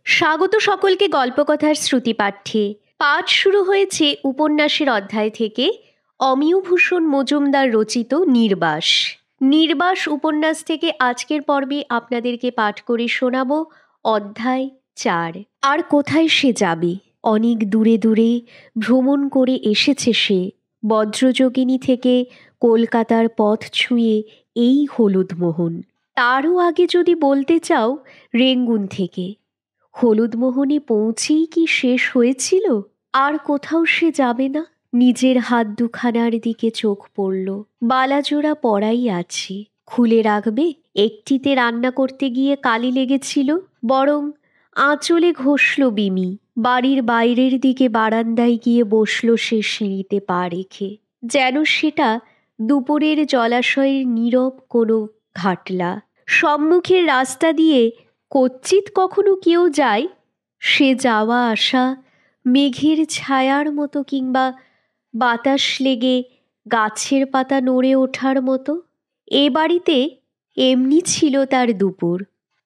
স্বাগত সকলকে গল্পকথার শ্রুতিপাঠ্যে। পাঠ শুরু হয়েছে উপন্যাসের অধ্যায় থেকে। অমিয়ভূষণ মজুমদার রচিত নির্বাস। নির্বাস উপন্যাস থেকে আজকের পর্বে আপনাদেরকে পাঠ করে শোনাব অধ্যায় 4। আর কোথায় সে যাবে? অনেক দূরে দূরে ভ্রমণ করে এসেছে সে। বজ্রযোগিনী থেকে কলকাতার পথ ছুঁয়ে এই হলুদ মোহন। তারও আগে যদি বলতে চাও, রেঙ্গুন থেকে। হলুদ মোহনে পৌঁছেই কি শেষ হয়েছিল? আর কোথাও সে যাবে না। নিজের হাত দুখানার দিকে চোখ পড়ল। বালাজোড়া পড়াই আছে, খুলে রাখবে? একটিতে রান্না করতে গিয়ে কালি লেগেছিল, বরং আঁচলে ঘষল বিমি। বাড়ির বাইরের দিকে বারান্দায় গিয়ে বসল সে সিঁড়িতে পা রেখে, যেন সেটা দুপুরের জলাশয়ের নীরব কোনো ঘাটলা। সম্মুখের রাস্তা দিয়ে কচ্চিৎ কখনো কেউ যায়, সে যাওয়া আসা মেঘের ছায়ার মতো, কিংবা বাতাস লেগে গাছের পাতা নড়ে ওঠার মতো। এ বাড়িতে এমনি ছিল তার দুপুর,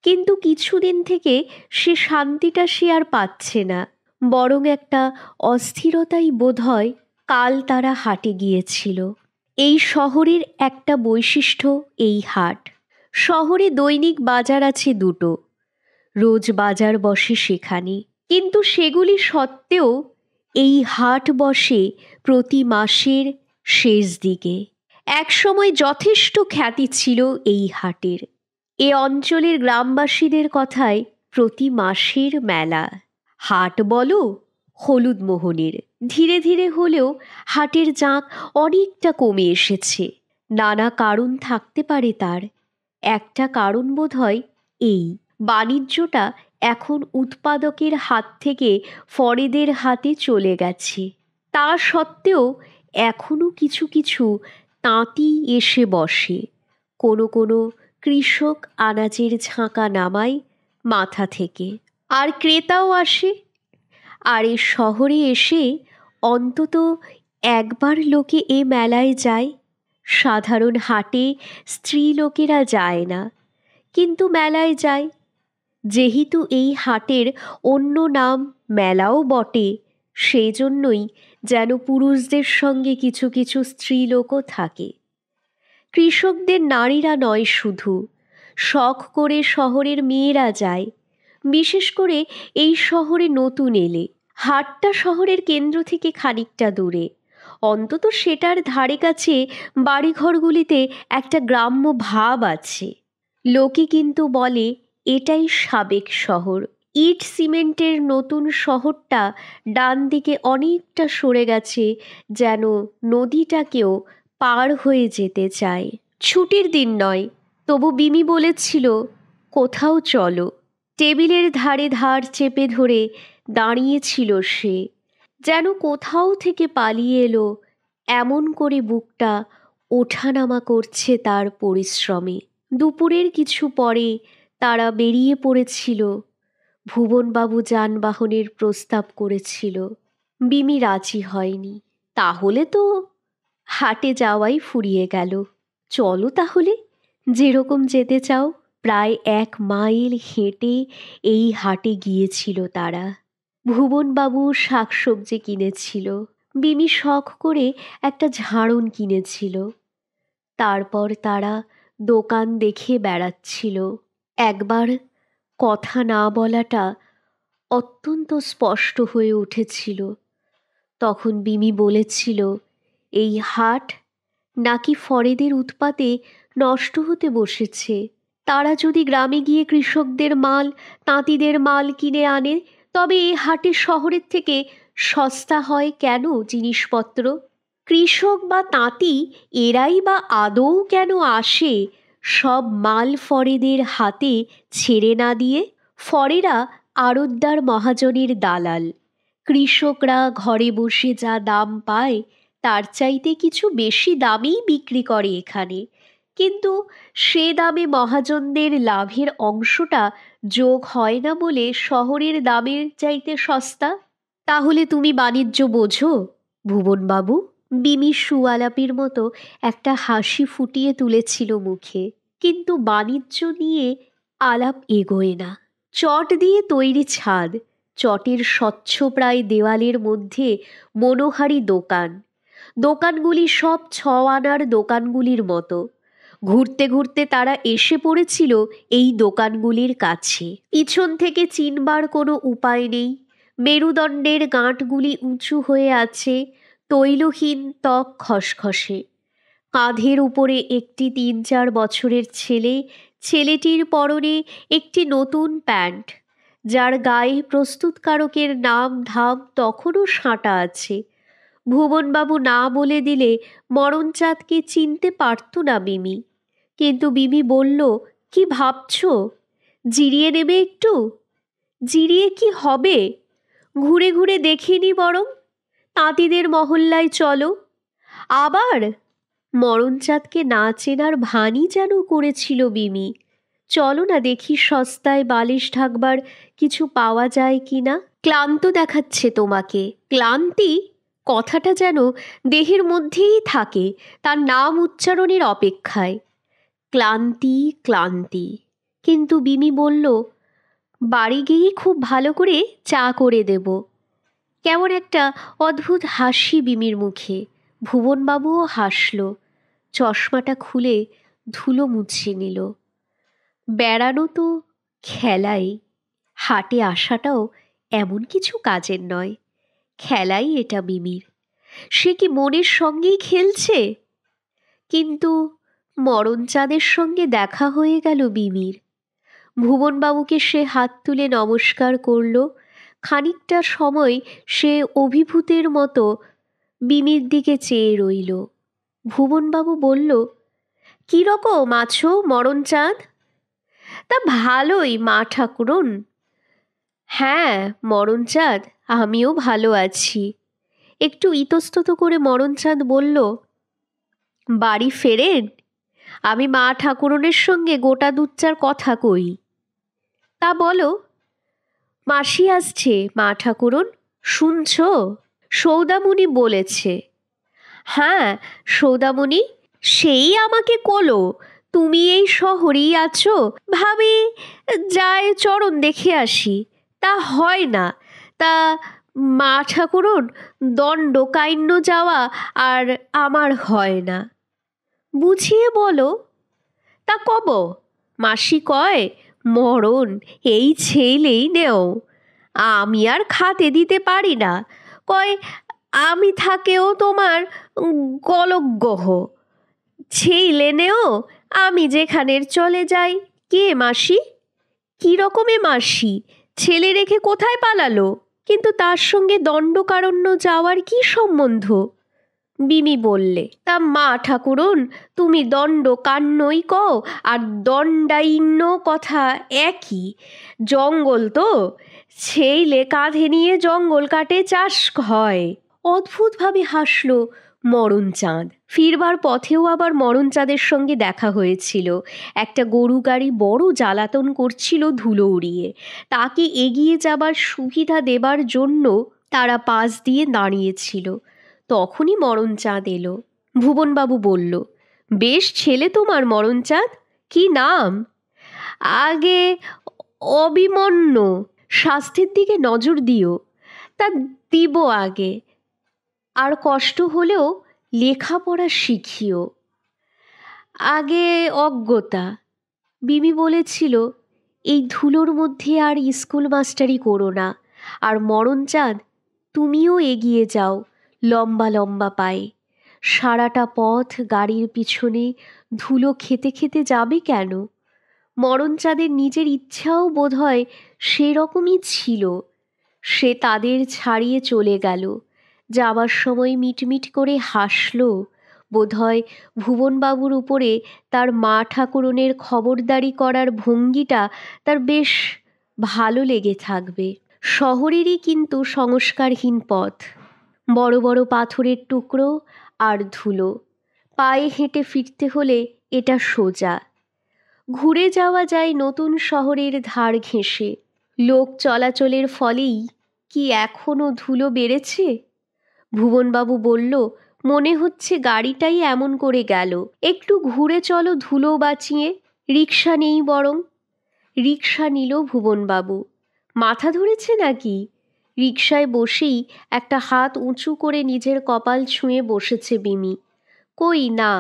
কিন্তু কিছুদিন থেকে সে শান্তিটা সে আর পাচ্ছে না, বরং একটা অস্থিরতাই বোধহয়। কাল তারা হাটে গিয়েছিল। এই শহরের একটা বৈশিষ্ট্য এই হাট। শহরে দৈনিক বাজার আছে দুটো, রোজ বাজার বসে সেখানে, কিন্তু সেগুলি সত্ত্বেও এই হাট বসে প্রতি মাসের শেষ দিকে। একসময় যথেষ্ট খ্যাতি ছিল এই হাটের। এ অঞ্চলের গ্রামবাসীদের কথায় প্রতি মাসের মেলা। হাট বলো হলুদ মোহনের। ধীরে ধীরে হলেও হাটের জাঁক অনেকটা কমে এসেছে। নানা কারণ থাকতে পারে তার। একটা কারণ বোধহয় এই, বাণিজ্যটা এখন উৎপাদকের হাত থেকে ফরেদের হাতে চলে গেছে। তা সত্ত্বেও এখনো কিছু কিছু তাঁতি এসে বসে। কোনো কোনো কৃষক আনাজের ঝাঁকা নামায় মাথা থেকে, আর ক্রেতাও আসে। আর এ শহরে এসে অন্তত একবার লোকে এ মেলায় যায়। সাধারণ হাটে স্ত্রী লোকেরা যায় না, কিন্তু মেলায় যায়। যেহেতু এই হাটের অন্য নাম মেলাও বটে, সেই জন্যই যেন পুরুষদের সঙ্গে কিছু কিছু স্ত্রীলোকও থাকে। কৃষকদের নারীরা নয় শুধু, শখ করে শহরের মেয়েরা যায়। বিশেষ করে এই শহরে নতুন এলে। হাটটা শহরের কেন্দ্র থেকে খানিকটা দূরে, অন্তত সেটার ধারে কাছে বাড়িঘরগুলিতে একটা গ্রাম্য ভাব আছে। লোকে কিন্তু বলে এটাই সাবেক শহর। ইট সিমেন্টের নতুন শহরটা ডান দিকে অনেকটা সরে গেছে, যেন নদীটাকেও পার হয়ে যেতে চায়। ছুটির দিন নয়, তবু বিমি বলেছিল কোথাও চলো। টেবিলের ধারে ধার চেপে ধরে দাঁড়িয়েছিল সে, যেন কোথাও থেকে পালিয়ে এলো। এমন করে বুকটা ওঠানামা করছে তার পরিশ্রমে। দুপুরের কিছু পরে তারা বেরিয়ে পড়েছিল। ভুবনবাবু যানবাহনের প্রস্তাব করেছিল, বিমি রাজি হয়নি। তাহলে তো হাটে যাওয়াই ফুরিয়ে গেল। চলো তাহলে, যেরকম যেতে চাও। প্রায় 1 মাইল হেঁটে এই হাটে গিয়েছিল তারা। ভুবনবাবু শাকসবজি কিনেছিল, বিমি শখ করে একটা ঝাড়ন কিনেছিল। তারপর তারা দোকান দেখে বেড়াচ্ছিল। একবার কথা না বলাটা অত্যন্ত স্পষ্ট হয়ে উঠেছিল। তখন বিমি বলেছিল এই হাট নাকি ফরেদের উৎপাতে নষ্ট হতে বসেছে। তারা যদি গ্রামে গিয়ে কৃষকদের মাল, তাঁতিদের মাল কিনে আনে, তবে এই হাটে শহরের থেকে সস্তা হয় কেন জিনিসপত্র? কৃষক বা তাঁতি এরাই বা আদৌ কেন আসে সব মাল ফরেদের হাতে ছেড়ে না দিয়ে? ফরেরা আড়তদার মহাজনের দালাল। কৃষকরা ঘরে বসে যা দাম পায় তার চাইতে কিছু বেশি দামেই বিক্রি করে এখানে, কিন্তু সে দামে মহাজনদের লাভের অংশটা যোগ হয় না বলে শহরের দামের চাইতে সস্তা। তাহলে তুমি বাণিজ্য বোঝো ভুবনবাবু? বিমি সুয়ালাপির মতো একটা হাসি ফুটিয়ে তুলেছিল মুখে, কিন্তু বাণিজ্য নিয়ে আলাপ এগোয় না। চট দিয়ে তৈরি ছাদ, চটের স্বচ্ছ প্রায় দেওয়ালের মধ্যে মনোহারী দোকান। দোকানগুলি সব 6 আনার দোকানগুলির মতো। ঘুরতে ঘুরতে তারা এসে পড়েছিল এই দোকানগুলির কাছে। পিছন থেকে চিনবার কোনো উপায় নেই। মেরুদণ্ডের গাঁটগুলি উঁচু হয়ে আছে, তৈলহীন ত্বক খসখসে। কাঁধের উপরে একটি 3-4 বছরের ছেলে, ছেলেটির পরনে একটি নতুন প্যান্ট, যার গায়ে প্রস্তুতকারকের নাম ধাম তখনও সাঁটা আছে। ভুবনবাবু না বলে দিলে মরণচাঁদকে চিনতে পারত না মিমি। কিন্তু মিমি বলল, কি ভাবছ? জিরিয়ে নেবে একটু? জিরিয়ে কি হবে? ঘুরে ঘুরে দেখিনি বরং। তাঁতিদের মহল্লায় চলো। আবার মরণচাঁদকে না চেনার ভানই যেন করেছিল মিমি। চলো না দেখি সস্তায় বালিশ ঢাকবার কিছু পাওয়া যায় কি না। ক্লান্ত দেখাচ্ছে তোমাকে। ক্লান্তি কথাটা যেন দেহের মধ্যেই থাকে, তার নাম উচ্চারণের অপেক্ষায়। ক্লান্তি ক্লান্তি। কিন্তু বিমি বলল, বাড়ি গিয়ে খুব ভালো করে চা করে দেব। কেমন একটা অদ্ভুত হাসি বিমির মুখে। ভুবনবাবুও হাসল। চশমাটা খুলে ধুলো মুছিয়ে নিল। বেড়ানো তো খেলাই, হাটে আসাটাও এমন কিছু কাজের নয়। খেলাই এটা বিমির। সে কি মনের সঙ্গেই খেলছে? কিন্তু মরণচাঁদের সঙ্গে দেখা হয়ে গেল বিমির। ভুবনবাবুকে সে হাত তুলে নমস্কার করল। খানিকটা সময় সে অভিভূতের মতো বিমির দিকে চেয়ে রইল। ভুবনবাবু বলল, কীরকম আছো মরণচাঁদ? তা ভালোই মা ঠাকুরন। হ্যাঁ মরণচাঁদ, আমিও ভালো আছি। একটু ইতস্তত করে মরণচাঁদ বলল, বাড়ি ফেরেন? আমি মা ঠাকুরনের সঙ্গে গোটা 2-4 কথা কই। তা বলো। মাসি আসছে মা ঠাকুরন, শুনছ? সৌদামণি বলেছে। হ্যাঁ সৌদামণি সেই আমাকে কোলো, তুমি এই শহরেই আছো, ভাবি যায় চরণ দেখে আসি। তা হয় না। তা মা ঠাকুরন দণ্ডকাইন্য যাওয়া আর আমার হয় না। বুঝিয়ে বলো। তা কব? মাসি কয়, মরণ এই ছেলেই নেও, আমি আর খাতে দিতে পারি না। কয় আমি থাকেও তোমার গলগ্গহ, ছেলে নেও, আমি যেখানের চলে যাই। কে মাসি? কি রকমে মাসি? ছেলে রেখে কোথায় পালালো? কিন্তু তার সঙ্গে দণ্ডকারণ্য যাওয়ার কি সম্বন্ধ? বিমি বললে, তা মা ঠাকুরন তুমি দণ্ড কান্নই কও আর দণ্ডাইন্য কথা একই। জঙ্গল তো, ছেলে কাঁধে নিয়ে জঙ্গল কাটে চাষ হয়। অদ্ভুতভাবে হাসল মরণচাঁদ। ফিরবার পথেও আবার মরণচাঁদের সঙ্গে দেখা হয়েছিল। একটা গরু গাড়ি বড় জ্বালাতন করছিল ধুলো উড়িয়ে। তাকে এগিয়ে যাবার সুবিধা দেবার জন্য তারা পাশ দিয়ে দাঁড়িয়েছিল। তখনই মরণচাঁদ এলো। ভুবনবাবু বলল, বেশ ছেলে তোমার মরণচাঁদ, কি নাম? আগে অভিমন্যু। স্বাস্থ্যের দিকে নজর দিও। তা দিব আগে, আর কষ্ট হলেও লেখাপড়া শিখিও। আগে অজ্ঞতা। বিমি বলেছিল, এই ধুলোর মধ্যে আর স্কুল মাস্টারি করো না। আর মরণচাঁদ তুমিও এগিয়ে যাও লম্বা লম্বা পায়ে। সারাটা পথ গাড়ির পিছনে ধুলো খেতে খেতে যাবে কেন? মরণচাঁদের নিজের ইচ্ছাও বোধহয় সেরকমই ছিল। সে তাদের ছাড়িয়ে চলে গেল। যাবার সময় মিটমিট করে হাসল। বোধহয় ভুবনবাবুর উপরে তার মা ঠাকুরনের খবরদারি করার ভঙ্গিটা তার বেশ ভালো লেগে থাকবে। শহরেরই কিন্তু সংস্কারহীন পথ, বড় বড় পাথরের টুকরো আর ধুলো। পায়ে হেঁটে ফিরতে হলে এটা সোজা। ঘুরে যাওয়া যায় নতুন শহরের ধার ঘেঁষে। লোক চলাচলের ফলেই কি এখনো ধুলো বেড়েছে? ভুবনবাবু বলল, মনে হচ্ছে গাড়িটাই এমন করে গেল। একটু ঘুরে চলো ধুলো বাঁচিয়ে, রিক্সা নেই বরং। রিকশা নিল ভুবনবাবু। মাথা ধরেছে নাকি? রিকশায় বসেই একটা হাত উঁচু করে নিজের কপাল ছুঁয়ে বসেছে বিমি। কই না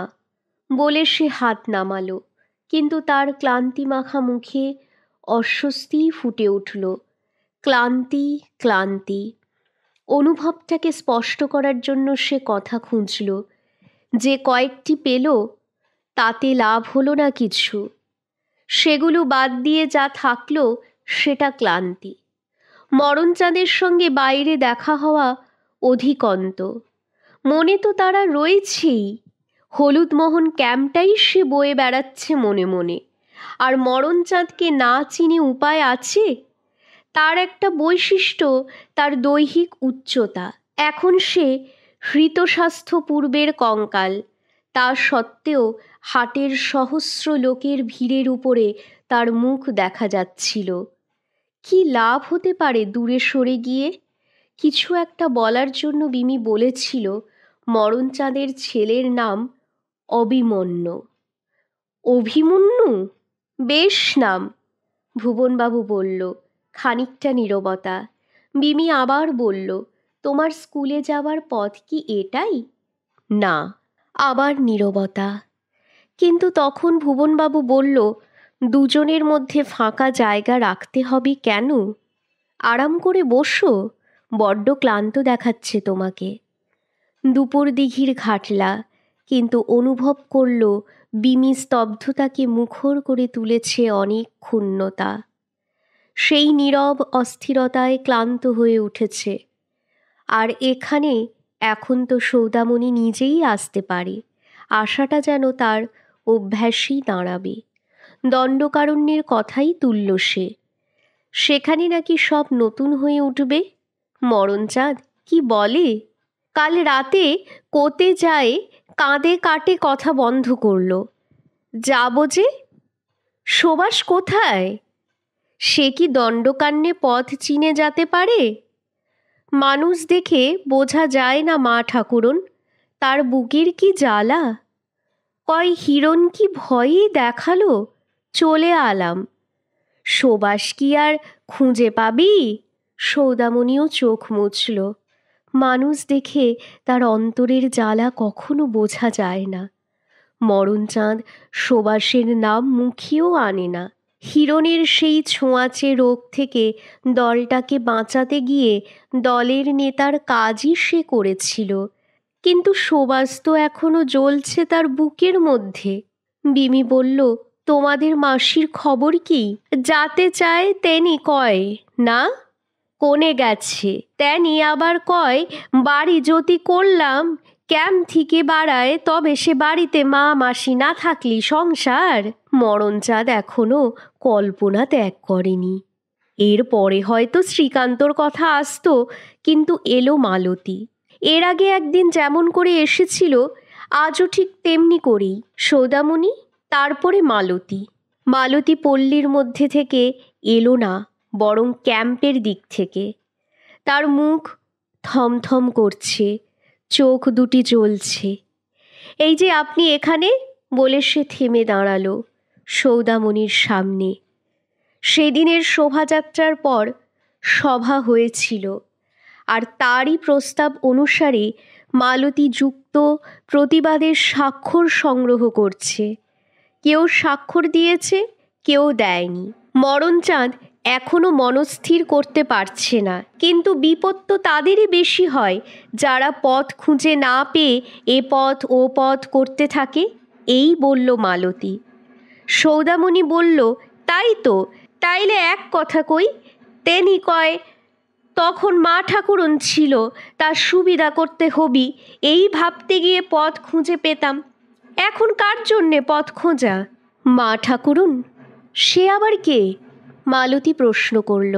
বলে সে হাত নামালো, কিন্তু তার ক্লান্তি মাখা মুখে অস্বস্তিই ফুটে উঠল। ক্লান্তি, ক্লান্তি। অনুভবটাকে স্পষ্ট করার জন্য সে কথা খুঁজল। যে কয়েকটি পেল তাতে লাভ হলো না কিছু। সেগুলো বাদ দিয়ে যা থাকলো সেটা ক্লান্তি। মরণচাঁদের সঙ্গে বাইরে দেখা হওয়া অধিকন্ত। মনে তো তারা রয়েছেই। হলুদমোহন ক্যাম্পটাই সে বয়ে বেড়াচ্ছে মনে মনে। আর মরণচাঁদকে না চিনে উপায় আছে? তার একটা বৈশিষ্ট্য, তার দৈহিক উচ্চতা। এখন সে হৃতস্বাস্থ্য পূর্বের কঙ্কাল। তা সত্ত্বেও হাটের সহস্র লোকের ভিড়ের উপরে তার মুখ দেখা যাচ্ছিল। কি লাভ হতে পারে দূরে সরে গিয়ে? কিছু একটা বলার জন্য বিমি বলেছিল, মরণচাঁদের ছেলের নাম অভিমন্যু। অভিমন্যু? বেশ নাম, ভুবনবাবু বলল। খানিকটা নীরবতা। বিমি আবার বলল, তোমার স্কুলে যাবার পথ কি এটাই? না। আবার নীরবতা। কিন্তু তখন ভুবনবাবু বলল, দুজনের মধ্যে ফাঁকা জায়গা রাখতে হবে কেন? আরাম করে বসো, বড্ড ক্লান্ত দেখাচ্ছে তোমাকে। দুপুর দিঘির ঘাটলা, কিন্তু অনুভব করল বিমি স্তব্ধতাকে মুখর করে তুলেছে অনেক ক্ষুণ্ণতা। সেই নীরব অস্থিরতায় ক্লান্ত হয়ে উঠেছে। আর এখানে এখন তো সৌদামণি নিজেই আসতে পারে। আশাটা যেন তার অভ্যাসই দাঁড়াবে। দণ্ডকারণ্যের কথাই তুলল সে। সেখানে নাকি সব নতুন হয়ে উঠবে। মরণচাঁদ কি বলে? কাল রাতে কোতে যায় কাঁদে কাটে কথা বন্ধ করল। যাবো যে। সুভাষ কোথায়? সে কি দণ্ডকান্যে পথ চিনে যেতে পারে? মানুষ দেখে বোঝা যায় না মা ঠাকুরন, তার বুকের কি জ্বালা। কয় হিরণ কি ভয়ই দেখালো, চলে আলাম। সুভাষ কি আর খুঁজে পাবি? সৌদামণিও চোখ মুছল। মানুষ দেখে তার অন্তরের জ্বালা কখনো বোঝা যায় না। মরণচাঁদ সুভাষের নাম মুখেও আনে না। হিরণের সেই ছোঁয়াচে রোগ থেকে দলটাকে বাঁচাতে গিয়ে দলের নেতার কাজই সে করেছিল। কিন্তু সুভাষ তো এখনো জ্বলছে তার বুকের মধ্যে। বিমি বলল, তোমাদের মাসির খবর কি? যাতে চায় তেনি কয় না, কোনে গেছে তেনি আবার কয় বাড়ি যদি করলাম ক্যাম্প থেকে বাড়ায়, তবে সে বাড়িতে মা মাসি না থাকলি সংসার। মরণচাঁদ এখনো কল্পনা ত্যাগ করেনি। এর পরে হয়তো শ্রীকান্তর কথা আসতো, কিন্তু এলো মালতী। এর আগে একদিন যেমন করে এসেছিল আজও ঠিক তেমনি করেই। সৌদামণি, তারপরে মালতী। মালতী পল্লীর মধ্যে থেকে এলো না, বরং ক্যাম্পের দিক থেকে। তার মুখ থমথম করছে, চোখ দুটি জ্বলছে। এই যে আপনি এখানে, বলে সে থেমে দাঁড়ালো সৌদামণির সামনে। সেদিনের শোভাযাত্রার পর সভা হয়েছিল, আর তারই প্রস্তাব অনুসারে মালতী যুক্ত প্রতিবাদের স্বাক্ষর সংগ্রহ করছে। কেউ স্বাক্ষর দিয়েছে, কেউ দেয়নি। মরণচাঁদ এখনো মনস্থির করতে পারছে না। কিন্তু বিপদ তো তাদেরই বেশি হয় যারা পথ খুঁজে না পেয়ে এ পথ ও পথ করতে থাকে। এই বলল মালতী। সৌদামণি বলল, তাই তো, তাইলে এক কথা কই, তেনি কয় তখন মা ঠাকুরন ছিল, তার সুবিধা করতে হবি, এই ভাবতে গিয়ে পথ খুঁজে পেতাম। এখন কার জন্যে পথ খোঁজা? মা ঠাকুরন? সে আবার কে? মালতী প্রশ্ন করল।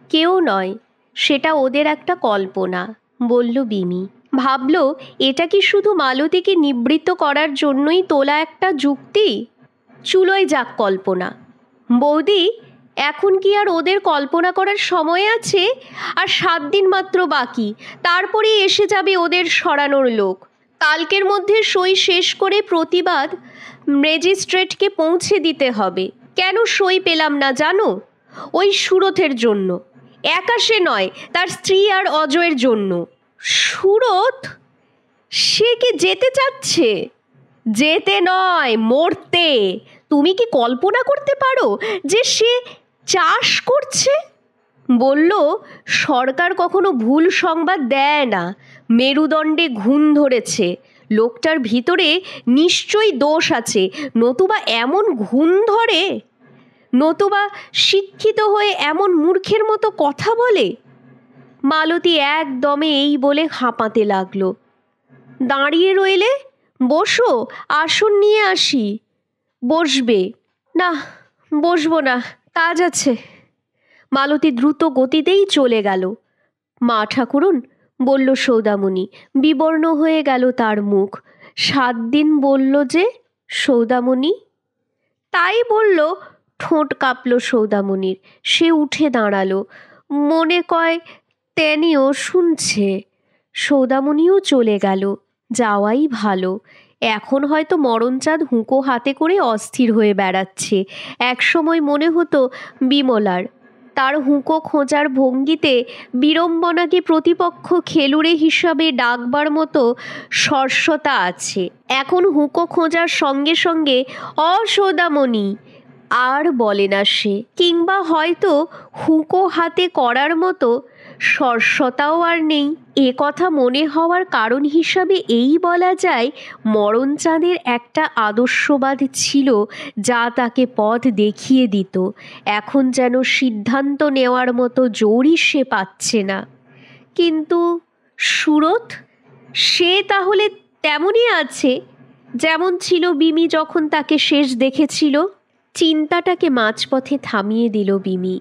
কেউ নয়, সেটা ওদের একটা কল্পনা, বলল বিমি। ভাবল এটা কি শুধু মালতীকে নিবৃত্ত করার জন্যই তোলা একটা যুক্তি? চুলোয় যাক কল্পনা। বৌদি, এখন কি আর ওদের কল্পনা করার সময় আছে? আর 7 দিন মাত্র বাকি, তারপরেই এসে যাবে ওদের সরানোর লোক। কালকের মধ্যে সই শেষ করে প্রতিবাদ ম্যাজিস্ট্রেটকে পৌঁছে দিতে হবে। কেন সই পেলাম না জানো? ওই সুরথের জন্য। একা সে নয়, তার স্ত্রী আর অজয়ের জন্য। সুরথ? সে কি যেতে চাচ্ছে? যেতে নয়, মরতে। তুমি কি কল্পনা করতে পারো যে সে চাষ করছে? বলল, সরকার কখনো ভুল সংবাদ দেয় না। মেরুদণ্ডে ঘুণ ধরেছে, লোকটার ভিতরে নিশ্চয়ই দোষ আছে, নতুবা এমন ঘুণ ধরে? নতুবা শিক্ষিত হয়ে এমন মূর্খের মতো কথা বলে? মালতী একদমে এই বলে হাঁপাতে লাগলো। দাঁড়িয়ে রইলে? বসো, আসন নিয়ে আসি। বসবে? না, বসবো না, কাজ আছে। মালতী দ্রুত গতিতেই চলে গেল। মা ঠাকুরুন, বলল সৌদামণি। বিবর্ণ হয়ে গেল তার মুখ। 7 দিন বলল যে? সৌদামণি। তাই বলল। ঠোঁট কাঁপল সৌদামণির। সে উঠে দাঁড়ালো। মনে কয় তেনিও শুনছে। সৌদামণিও চলে গেল। যাওয়াই ভালো। এখন হয়তো মরণচাঁদ হুঁকো হাতে করে অস্থির হয়ে বেড়াচ্ছে। একসময় মনে হতো বিমলার, তার হুঁকো খোঁজার ভঙ্গিতে বিড়ম্বনাকে প্রতিপক্ষ খেলুড়ে হিসাবে ডাকবার মতো সরসতা আছে। এখন হুঁকো খোঁজার সঙ্গে সঙ্গে অসৌদামণি আর বলে না সে, কিংবা হয়তো হুঁকো হাতে করার মতো সরসতাও আর নেই। এ কথা মনে হওয়ার কারণ হিসাবে এই বলা যায়, মরণচাঁদের একটা আদর্শবাদ ছিল যা তাকে পথ দেখিয়ে দিত। এখন যেন সিদ্ধান্ত নেওয়ার মতো জোরই সে পাচ্ছে না। কিন্তু সুরথ, সে তাহলে তেমনই আছে যেমন ছিল বিমি যখন তাকে শেষ দেখেছিল? চিন্তাটাকে মাঝপথে থামিয়ে দিল বিমি।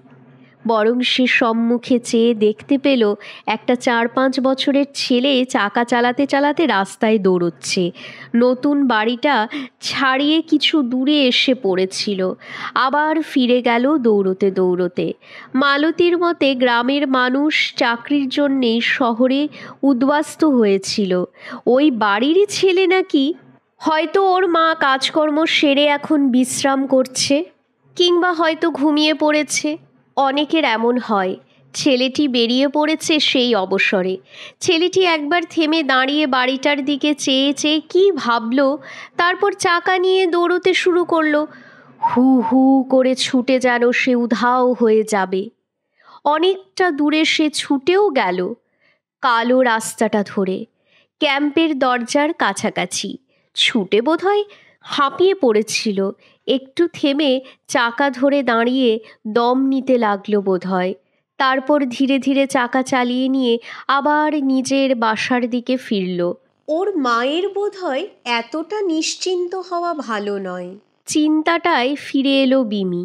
বরং সে সম্মুখে চেয়ে দেখতে পেল একটা 4-5 বছরের ছেলে চাকা চালাতে চালাতে রাস্তায় দৌড়চ্ছে। নতুন বাড়িটা ছাড়িয়ে কিছু দূরে এসে পড়েছিল, আবার ফিরে গেল দৌড়তে দৌড়তে। মালতীর মতে গ্রামের মানুষ চাকরির জন্যেই শহরে উদ্বাস্তু হয়েছিল। ওই বাড়িরই ছেলে নাকি। হয়তো ওর মা কাজকর্ম সেরে এখন বিশ্রাম করছে, কিংবা হয়তো ঘুমিয়ে পড়েছে। অনেকের এমন হয়। ছেলেটি বেরিয়ে পড়েছে সেই অবসরে। ছেলেটি একবার থেমে দাঁড়িয়ে বাড়িটার দিকে চেয়ে চেয়ে কী ভাবল, তারপর চাকা নিয়ে দৌড়তে শুরু করলো। হু হু করে ছুটে যেন সে উধাও হয়ে যাবে। অনেকটা দূরে সে ছুটেও গেল, কালো রাস্তাটা ধরে, ক্যাম্পের দরজার কাছাকাছি। ছুটে বোধহয় হাঁপিয়ে পড়েছিল। একটু থেমে চাকা ধরে দাঁড়িয়ে দম নিতে লাগলো বোধহয়। তারপর ধীরে ধীরে চাকা চালিয়ে নিয়ে আবার নিজের বাসার দিকে ফিরল। ওর মায়ের বোধহয় এতটা নিশ্চিন্ত হওয়া ভালো নয়। চিন্তাটায় ফিরে এলো বিমি।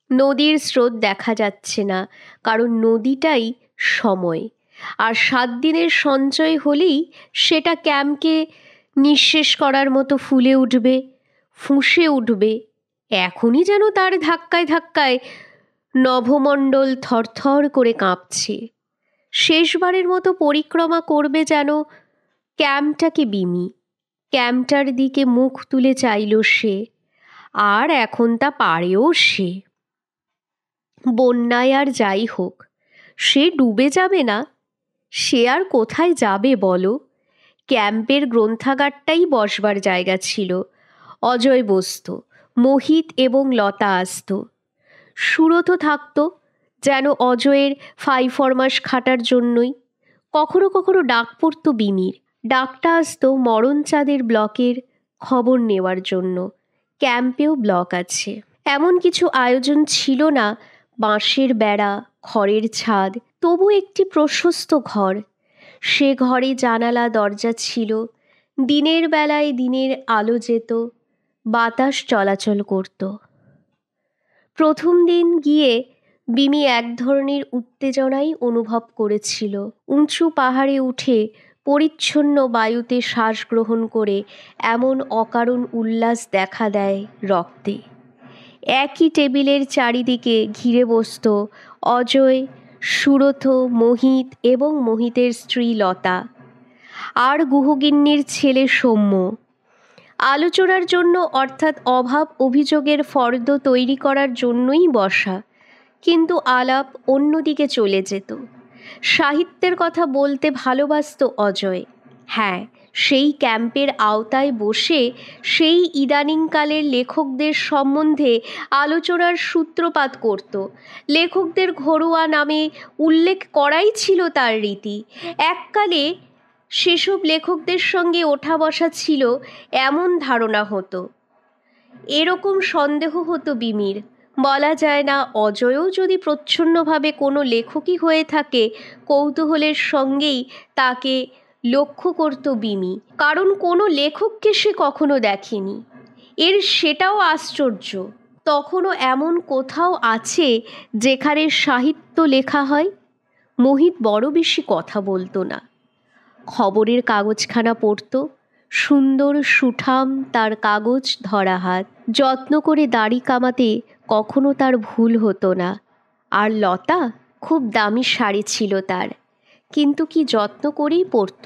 নদীর স্রোত দেখা যাচ্ছে না, কারণ নদীটাই সময়। আর 7 দিনের সঞ্চয় হলেই সেটা ক্যাম্পকে নিঃশেষ করার মতো ফুলে উঠবে, ফুঁসে উঠবে। এখনই যেন তার ধাক্কায় ধাক্কায় নভমণ্ডল থরথর করে কাঁপছে। শেষবারের মতো পরিক্রমা করবে যেন ক্যাম্পটাকে বিমি। ক্যাম্পটার দিকে মুখ তুলে চাইল সে। আর এখন তা পারেও সে। বন্যায় আর যাই হোক, সে ডুবে যাবে না। সে আর কোথায় যাবে বলো? ক্যাম্পের গ্রন্থাগারটাই বসবার জায়গা ছিল। অজয় বসত, মোহিত এবং লতা আসত। সুরতও থাকত, যেন অজয়ের ফাইফরমাস খাটার জন্যই। কখনো কখনো ডাক পড়ত বিমির। ডাকটা আসত মরণচাঁদের ব্লকের খবর নেওয়ার জন্য। ক্যাম্পেও ব্লক আছে। এমন কিছু আয়োজন ছিল না। বাঁশের বেড়া, খড়ের ছাদ, তবু একটি প্রশস্ত ঘর। সে ঘরে জানালা দরজা ছিল। দিনের বেলায় দিনের আলো যেত, বাতাস চলাচল করত। প্রথম দিন গিয়ে বিমি এক ধরনের উত্তেজনাই অনুভব করেছিল। উঁচু পাহাড়ে উঠে পরিচ্ছন্ন বায়ুতে শ্বাস গ্রহণ করে এমন অকারণ উল্লাস দেখা দেয় রক্তে। একই টেবিলের চারিদিকে ঘিরে বসত অজয়, সুরথ, মোহিত এবং মোহিতের স্ত্রী লতা, আর গুহগিন্নির ছেলে সৌম্য, আলোচনার জন্য অর্থাৎ অভাব অভিযোগের ফর্দ তৈরি করার জন্যই বসা, কিন্তু আলাপ অন্যদিকে চলে যেত। সাহিত্যের কথা বলতে ভালোবাসত অজয়। হ্যাঁ, সেই ক্যাম্পের আওতায় বসে সেই ইদানিংকালের লেখকদের সম্বন্ধে আলোচনার সূত্রপাত করত। লেখকদের ঘরোয়া নামে উল্লেখ করাই ছিল তার রীতি। এককালে সেসব লেখকদের সঙ্গে ওঠা বসা ছিল এমন ধারণা হতো। এরকম সন্দেহ হতো বিমির, বলা যায় না অজয়ও যদি প্রচ্ছন্নভাবে কোনো লেখকই হয়ে থাকে, কৌতূহলের সঙ্গেই তাকে লক্ষ্য করত বিমি, কারণ কোনো লেখককে সে কখনো দেখেনি। সেটাও আশ্চর্য, তখনও এমন কোথাও আছে যেখানে সাহিত্য লেখা হয়। মোহিত বড় বেশি কথা বলতো না, খবরের কাগজখানা পড়ত। সুন্দর সুঠাম তার কাগজ ধরা হাত, যত্ন করে দাড়ি কামাতে কখনো তার ভুল হতো না। আর লতা, খুব দামি শাড়ি ছিল তার, কিন্তু কি যত্ন করেই পরত।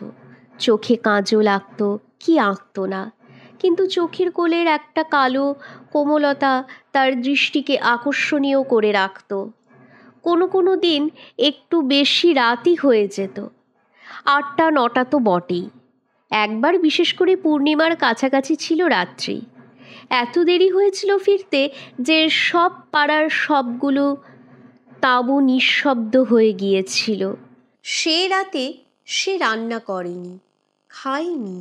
চোখে কাজল আঁকত কি আঁকত না, কিন্তু চোখের কোলের একটা কালো কোমলতা তার দৃষ্টিকে আকর্ষণীয় করে রাখত। কোনো কোনো দিন একটু বেশি রাতই হয়ে যেত, 8টা 9টা তো বটেই। একবার বিশেষ করে পূর্ণিমার কাছাকাছি ছিল রাত্রি। এত দেরি হয়েছিল ফিরতে যে সব পাড়ার সবগুলো তাঁবু নিঃশব্দ হয়ে গিয়েছিল। সে রাতে সে রান্না করেনি, খায়নি।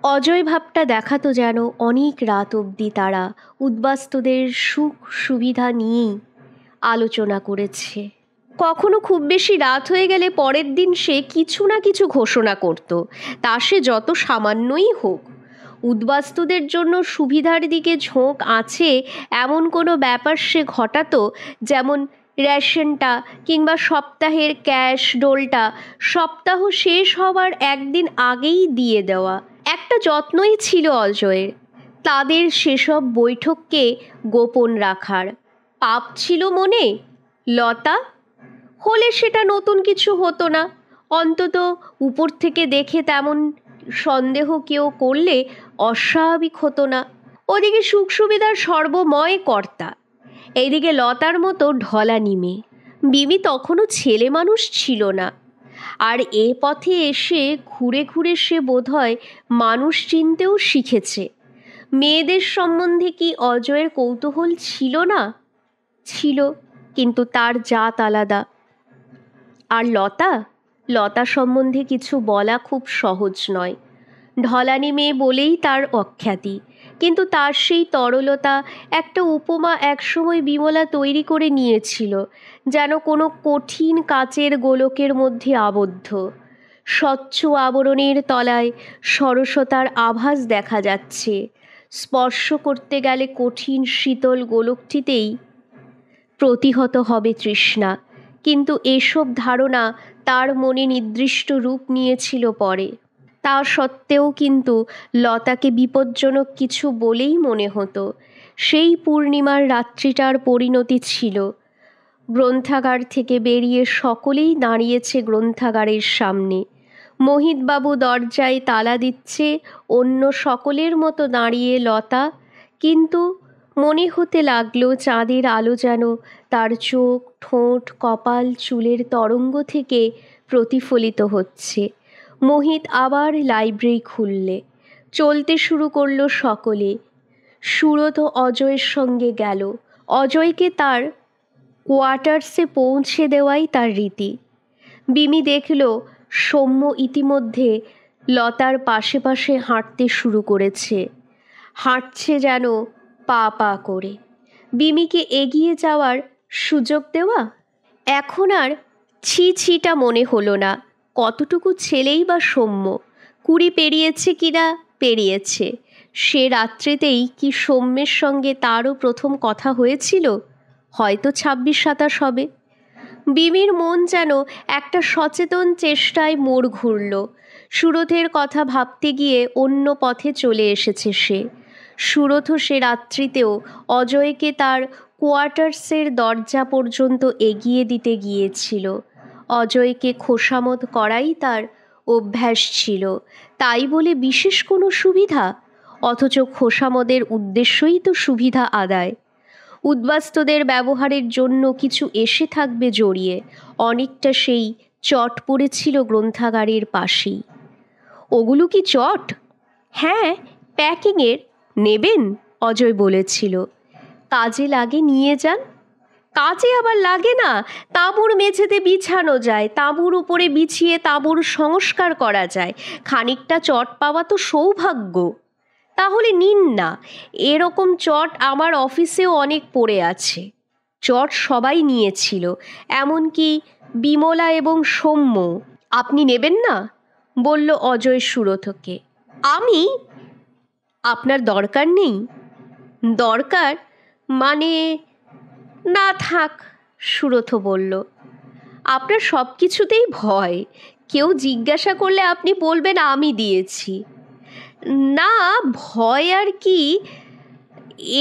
অজয় ভাবটা দেখাতো যেন অনেক রাত অবধি তারা উদ্বাস্তুদের সুখ সুবিধা নিয়েই আলোচনা করেছে। কখনো খুব বেশি রাত হয়ে গেলে পরের দিন সে কিছু না কিছু ঘোষণা করত, তা সে যত সামান্যই হোক। উদ্বাস্তুদের জন্য সুবিধার দিকে ঝোঁক আছে এমন কোনো ব্যাপার সে ঘটাতো, যেমন রেশনটা কিংবা সপ্তাহের ক্যাশ ডোলটা সপ্তাহ শেষ হওয়ার একদিন আগেই দিয়ে দেওয়া একটা যত্নই ছিল অজয়ের। তাদের সেসব বৈঠককে গোপন রাখার পাপ ছিল মনে। লতা হলে সেটা নতুন কিছু হতো না, অন্তত উপর থেকে দেখে তেমন সন্দেহ কেউ করলে অস্বাভাবিক হতো না। ওদিকে সুখ সুবিধার সর্বময় কর্তা, এইদিকে লতার মতো ঢলা নিমে। বিমি তখনও ছেলে মানুষ ছিল না, আর এ পথে এসে ঘুরে ঘুরে সে বোধহয় মানুষ চিনতেও শিখেছে। মেয়েদের সম্বন্ধে কি অজয়ের কৌতূহল ছিল না? ছিল, কিন্তু তার জাত আলাদা। আর লতা সম্বন্ধে কিছু বলা খুব সহজ নয়। ঢলানি মেয়ে বলেই তার অখ্যাতি, কিন্তু তার সেই তরলতা একটা উপমা একসময় বিমলা তৈরি করে নিয়েছিল, যেন কোনো কঠিন কাচের গোলকের মধ্যে আবদ্ধ। স্বচ্ছ আবরণের তলায় সরসতার আভাস দেখা যাচ্ছে, স্পর্শ করতে গেলে কঠিন শীতল গোলকটিতেই প্রতিহত হবে তৃষ্ণা। কিন্তু এসব ধারণা তার মনে নির্দিষ্ট রূপ নিয়েছিল পরে। তা সত্ত্বেও কিন্তু লতাকে বিপজ্জনক কিছু বলেই মনে হতো। সেই পূর্ণিমার রাত্রিটার পরিণতি ছিল, গ্রন্থাগার থেকে বেরিয়ে সকলেই দাঁড়িয়েছে গ্রন্থাগারের সামনে। মোহিতবাবু দরজায় তালা দিচ্ছে, অন্য সকলের মতো দাঁড়িয়ে লতা। কিন্তু মনে হতে লাগলো চাঁদের আলো যেন তার চোখ, ঠোঁট, কপাল, চুলের তরঙ্গ থেকে প্রতিফলিত হচ্ছে। মোহিত আবার লাইব্রেরি খুললে, চলতে শুরু করলো সকলে। সুরত অজয়ের সঙ্গে গেল। অজয়কে তার কোয়ার্টার্সে পৌঁছে দেওয়াই তার রীতি। বিমি দেখল সৌম্য ইতিমধ্যে লতার পাশে পাশে হাঁটতে শুরু করেছে, হাঁটছে যেন পা পা করে। বিমিকে এগিয়ে যাওয়ার সুযোগ দেওয়া এখন আর ছিটা মনে হলো না। কতটুকু ছেলেই বা সৌম্য, 20 পেরিয়েছে কিনা পেরিয়েছে। সে রাত্রিতেই কি সৌম্যের সঙ্গে তারও প্রথম কথা হয়েছিল? হয়তো 26-27 হবে। বিমির মন যেন একটা সচেতন চেষ্টায় মোড় ঘুরল। সুরথের কথা ভাবতে গিয়ে অন্য পথে চলে এসেছে সে। সুরথ সে রাত্রিতেও অজয়কে তার কোয়ার্টার্সের দরজা পর্যন্ত এগিয়ে দিতে গিয়েছিল। অজয়কে খোসামত করাই তার অভ্যাস ছিল, তাই বলে বিশেষ কোনো সুবিধা? অথচ খোসামদের উদ্দেশ্যই তো সুবিধা আদায়। উদ্বাস্তুদের ব্যবহারের জন্য কিছু এসে থাকবে জড়িয়ে, অনেকটা সেই চট পড়েছিল গ্রন্থাগারের পাশেই। ওগুলো কি চট? হ্যাঁ, প্যাকিংয়ের। নেবেন? অজয় বলেছিল। কাজে লাগে, নিয়ে যান। কাজে আবার লাগে না, তাঁবুর মেঝেতে বিছানো যায়, তাঁবুর উপরে বিছিয়ে তাঁবুর সংস্কার করা যায়। খানিকটা চট পাওয়া তো সৌভাগ্য। তাহলে নিন না, এরকম চট আমার অফিসেও অনেক পড়ে আছে। চট সবাই নিয়েছিল, এমনকি বিমলা এবং সৌম্য। আপনি নেবেন না? বলল অজয় সুরথকে। আমি? আপনার দরকার নেই? দরকার মানে? না থাক, সুরথ বলল। আপনার সব কিছুতেই ভয়। কেউ জিজ্ঞাসা করলে আপনি বলবেন আমি দিয়েছি। না, ভয় আর কি।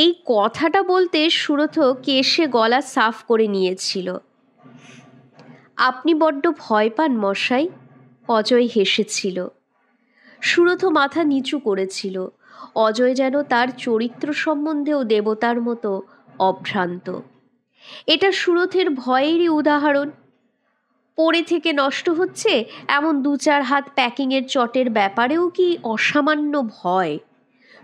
এই কথাটা বলতে সুরথ কেশে গলা সাফ করে নিয়েছিল। আপনি বড্ড ভয় পান মশাই? অজয় হেসেছিল। সুরথ মাথা নিচু করেছিল। অজয় যেন তার চরিত্র সম্বন্ধেও দেবতার মতো অভ্রান্ত। এটা সুরথের ভয়েরই উদাহরণ। পড়ে থেকে নষ্ট হচ্ছে এমন 2-4 হাত প্যাকিংয়ের চটের ব্যাপারেও কি অসামান্য ভয়?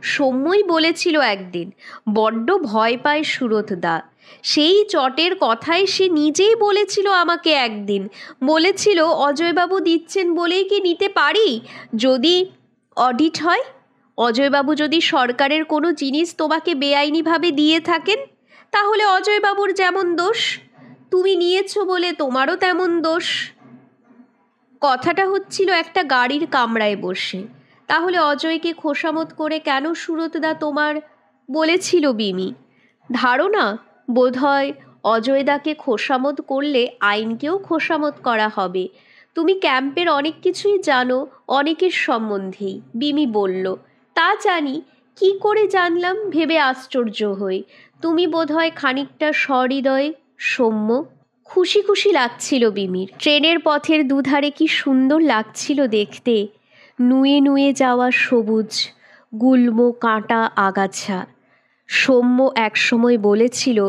সৌম্যই বলেছিল একদিন, বড্ড ভয় পায় সুরথদা। সেই চটের কথাই সে নিজেই বলেছিল আমাকে একদিন। বলেছিল, অজয়বাবু দিচ্ছেন বলেই কি নিতে পারি? যদি অডিট হয়, অজয়বাবু যদি সরকারের কোনো জিনিস তোমাকে বেআইনিভাবে দিয়ে থাকেন, তাহলে অজয়বাবুর যেমন দোষ, তুমি নিয়েছ বলে তোমারও তেমন দোষ। কথাটা হচ্ছিল একটা গাড়ির কামরায় বসে। তাহলে অজয়কে খোসামত করে কেন সুরতদা তোমার? বলেছিল বিমি। ধারণা বোধহয় অজয়দাকে খোসামত করলে আইনকেও খোসামত করা হবে। তুমি ক্যাম্পের অনেক কিছুই জানো, অনেকের সম্বন্ধেই, বিমি বলল। তা জানি, কি করে জানলাম ভেবে আশ্চর্য হই। তুমি বোধহয় খানিকটা সহৃদয়, সৌম্য। খুশি খুশি লাগছিল বিমির। ট্রেনের পথের দুধারে কি সুন্দর লাগছিল দেখতে, নুয়ে নুয়ে যাওয়া সবুজ গুল্ম কাঁটা আগাছা। সৌম্য একসময় বলেছিল,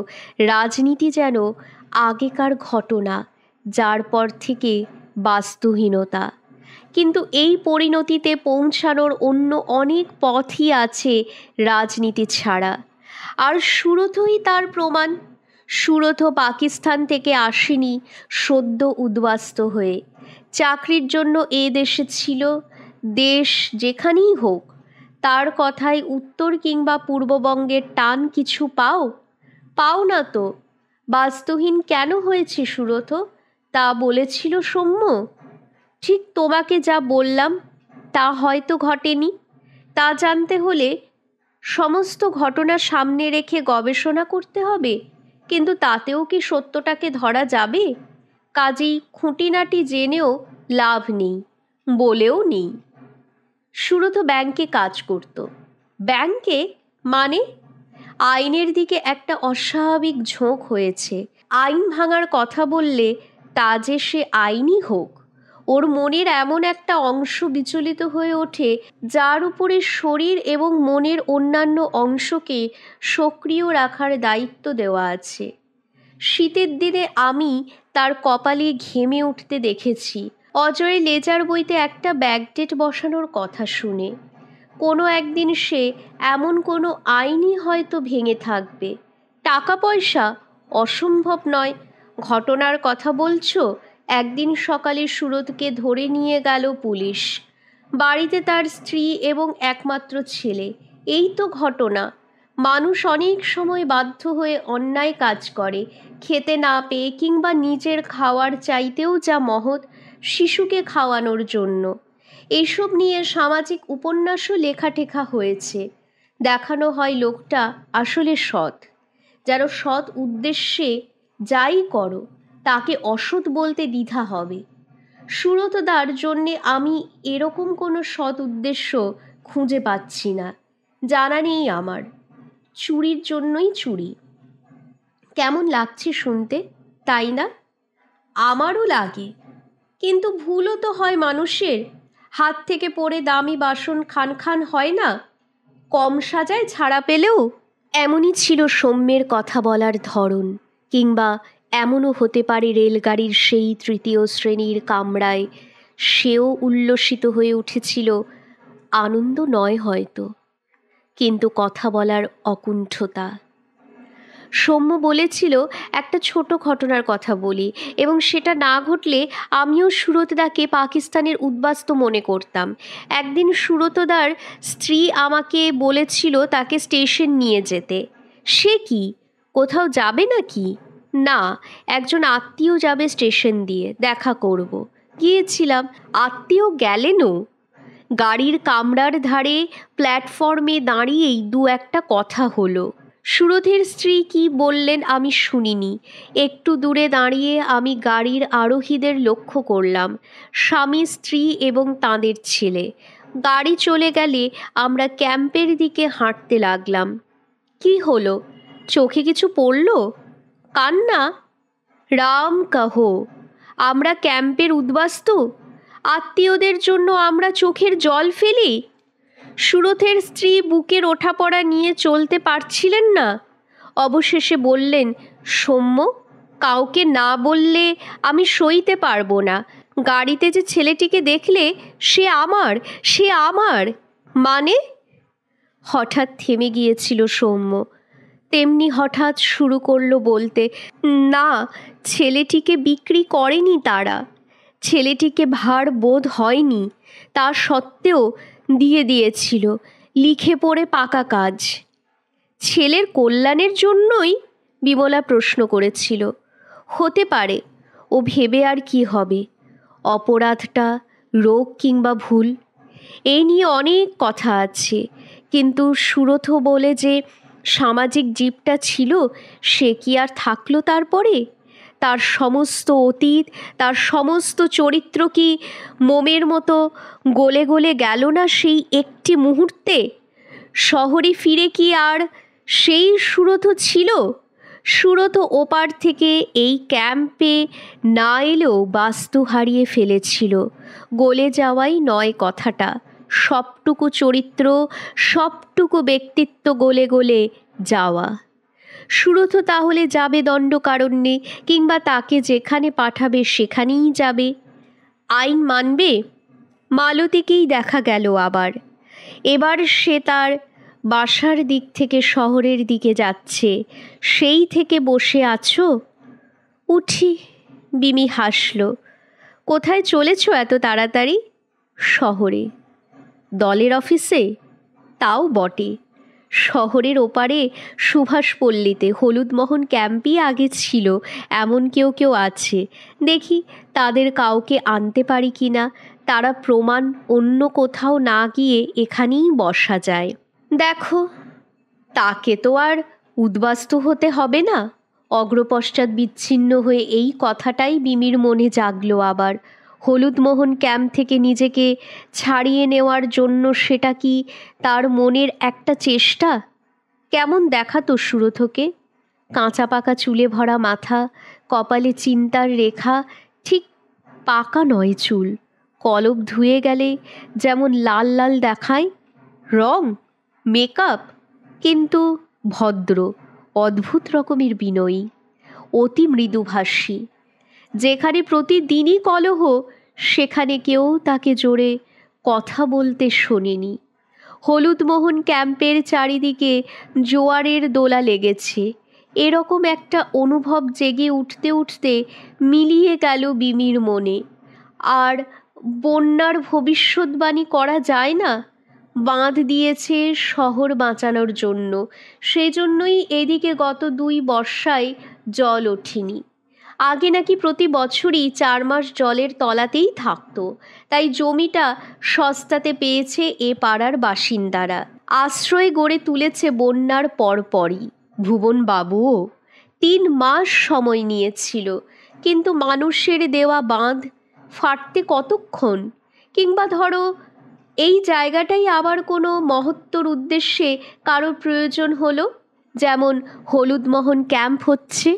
রাজনীতি যেন আগেকার ঘটনা, যার পর থেকে বাস্তুহীনতা। কিন্তু এই পরিণতিতে পৌঁছানোর অন্য অনেক পথই আছে রাজনীতি ছাড়া। আর সুরথই তার প্রমাণ। সুরথ পাকিস্তান থেকে আসেনি সদ্য উদ্বাস্ত হয়ে। চাকরির জন্য এ দেশে ছিল। দেশ যেখানেই হোক, তার কথায় উত্তর কিংবা পূর্ববঙ্গের টান কিছু পাও? পাও না তো। বাস্তুহীন কেন হয়েছে সুরথ? তা বলেছিল সৌম্য। ঠিক তোমাকে যা বললাম তা হয়তো ঘটেনি। তা জানতে হলে সমস্ত ঘটনা সামনে রেখে গবেষণা করতে হবে। কিন্তু তাতেও কি সত্যটাকে ধরা যাবে? কাজেই খুঁটিনাটি জেনেও লাভ নেই, বলেও নেই। সুরত ব্যাংকে কাজ করত। ব্যাংকে মানে? আইনের দিকে একটা অস্বাভাবিক ঝোঁক হয়েছে। আইন ভাঙার কথা বললে তা যে সে আইনই হোক, ওর মনের এমন একটা অংশ বিচলিত হয়ে ওঠে, যার উপরে শরীর এবং মনের অন্যান্য অংশকে সক্রিয় রাখার দায়িত্ব দেওয়া আছে। শীতের দিনে আমি তার কপালে ঘেমে উঠতে দেখেছি অজয় লেজার বইতে একটা ব্যাকডেট বসানোর কথা শুনে। কোনো একদিন সে এমন কোনো আইনই হয়তো ভেঙে থাকবে। টাকা পয়সা অসম্ভব নয়। ঘটনার কথা বলছো? একদিন সকালে সুরতকে ধরে নিয়ে গেল পুলিশ। বাড়িতে তার স্ত্রী এবং একমাত্র ছেলে। এই তো ঘটনা। মানুষ অনেক সময় বাধ্য হয়ে অন্যায় কাজ করে, খেতে না পেয়ে কিংবা নিজের খাওয়ার চাইতেও যা মহৎ, শিশুকে খাওয়ানোর জন্য। এইসব নিয়ে সামাজিক উপন্যাসও লেখাটেখা হয়েছে। দেখানো হয় লোকটা আসলে সৎ। যারা সৎ উদ্দেশ্যে যাই করো, তাকে অসৎ বলতে দ্বিধা হবে। সুরতদার জন্যে আমি এরকম কোনো সৎ উদ্দেশ্য খুঁজে পাচ্ছি না। জানা নেই আমার। চুরির জন্যই চুরি। কেমন লাগছে শুনতে, তাই না? আমারও লাগে। কিন্তু ভুলও তো হয় মানুষের। হাত থেকে পড়ে দামি বাসন খান খান হয় না? কম সাজায় ছাড়া পেলেও? এমনই ছিল সৌম্যের কথা বলার ধরন। কিংবা এমনও হতে পারে রেলগাড়ির সেই তৃতীয় শ্রেণীর কামরায় সেও উল্লসিত হয়ে উঠেছিল। আনন্দ নয় হয়তো, কিন্তু কথা বলার অকুণ্ঠতা। সৌম্য বলেছিল একটা ছোট ঘটনার কথা বলি, এবং সেটা না ঘটলে আমিও সুরতদাকে পাকিস্তানের উদ্বাস্তু মনে করতাম। একদিন সুরতদার স্ত্রী আমাকে বলেছিল তাকে স্টেশন নিয়ে যেতে। সে কি, কোথাও যাবে নাকি? না, একজন আত্মীয় যাবে স্টেশন দিয়ে, দেখা করব। গিয়েছিলাম। আত্মীয় গেলেনও। গাড়ির কামরার ধারে প্ল্যাটফর্মে দাঁড়িয়েই দু একটা কথা হলো। সুরথের স্ত্রী কি বললেন আমি শুনিনি। একটু দূরে দাঁড়িয়ে আমি গাড়ির আরোহীদের লক্ষ্য করলাম, স্বামী স্ত্রী এবং তাঁদের ছেলে। গাড়ি চলে গেলে আমরা ক্যাম্পের দিকে হাঁটতে লাগলাম। কি হলো, চোখে কিছু পড়ল? কান্না? রাম কাহো, আমরা ক্যাম্পের উদ্বাস্তু? আত্মীয়দের জন্য আমরা চোখের জল ফেলি? সুরথের স্ত্রী বুকের ওঠাপড়া নিয়ে চলতে পারছিলেন না। অবশেষে বললেন, সৌম্য, কাউকে না বললে আমি সইতে পারবো না। গাড়িতে যে ছেলেটিকে দেখলে, সে আমার। মানে? হঠাৎ থেমে গিয়েছিল সৌম্য। তেমনি হঠাৎ শুরু করলো বলতে, না, ছেলেটিকে বিক্রি করেনি তারা। ছেলেটিকে ভার বোধ হয়নি, তা সত্ত্বেও দিয়ে দিয়েছিল, লিখে পড়ে পাকা কাজ। ছেলের কল্যাণের জন্যই? বিমলা প্রশ্ন করেছিল। হতে পারে। ও ভেবে আর কি হবে? অপরাধটা রোগ কিংবা ভুল, এই নিয়ে অনেক কথা আছে। কিন্তু সুরথ বলে যে সামাজিক জীবটা ছিল, সে কি আর থাকলো তারপরে? তার সমস্ত অতীত, তার সমস্ত চরিত্র কি মোমের মতো গলে গলে গেল না সেই একটি মুহূর্তে? শহরে ফিরে কি আর সেই সুরথ ছিল? সুরথ ওপার থেকে এই ক্যাম্পে না এলেও বাস্তু হারিয়ে ফেলেছিল। গলে যাওয়াই নয় কথাটা, সবটুকু চরিত্র, সবটুকু ব্যক্তিত্ব গলে গলে যাওয়া। সুরথ তাহলে যাবে দণ্ডকারণ্যে, কিংবা তাকে যেখানে পাঠাবে সেখানেই যাবে। আইন মানবে? মালতীকেই দেখা গেল আবার। এবার সে তার বাসার দিক থেকে শহরের দিকে যাচ্ছে। সেই থেকে বসে আছো? উঠি। বিমি হাসল। কোথায় চলেছ এত তাড়াতাড়ি? শহরে। দলের অফিসে? তাও বটে। শহরের ওপারে সুভাষপল্লীতে হলুদমোহন ক্যাম্পই আগে ছিল, এমন কেউ কেউ আছে। দেখি তাদের কাউকে আনতে পারি কি না। তারা প্রমাণ অন্য কোথাও না গিয়ে এখানেই বসা যায়। দেখো, তাকে তো আর উদ্বাস্তু হতে হবে না। অগ্রপশ্চাৎ বিচ্ছিন্ন হয়ে এই কথাটাই বিমির মনে জাগলো আবার। হলুদমোহন ক্যাম্প থেকে নিজেকে ছাড়িয়ে নেওয়ার জন্য সেটা কি তার মনের একটা চেষ্টা? কেমন দেখাতো সুরথকে? কাঁচা পাকা চুলে ভরা মাথা, কপালে চিন্তার রেখা, ঠিক পাকা নয় চুল, কলপ ধুয়ে গেলে যেমন লাল লাল দেখায়, রং, মেকআপ, কিন্তু ভদ্র, অদ্ভুত রকমের বিনয়ী, অতি মৃদুভাষী। যেখানে প্রতিদিনই কলহ, সেখানে কেউ তাকে জোরে কথা বলতে শোনেনি। হলুদমোহন ক্যাম্পের চারিদিকে জোয়ারের দোলা লেগেছে, এরকম একটা অনুভব জেগে উঠতে উঠতে মিলিয়ে গেল বিমির মনে। আর বন্যার ভবিষ্যৎবাণী করা যায় না? বাঁধ দিয়েছে শহর বাঁচানোর জন্য, সেই জন্যই এদিকে গত 2 বর্ষায় জল ওঠেনি। আগে নাকি প্রতি বছরই 4 মাস জলের তলাতেই থাকতো, তাই জমিটা সস্তাতে পেয়েছে এ পাড়ার বাসিন্দারা। আশ্রয় গড়ে তুলেছে বন্যার পরপরই। ভুবনবাবুও 3 মাস সময় নিয়েছিল, কিন্তু মানুষের দেওয়া বাঁধ ফাটতে কতক্ষণ? কিংবা ধরো এই জায়গাটাই আবার কোনো মহত্তর উদ্দেশ্যে কারোর প্রয়োজন হলো, যেমন হলুদমোহন ক্যাম্প হচ্ছে।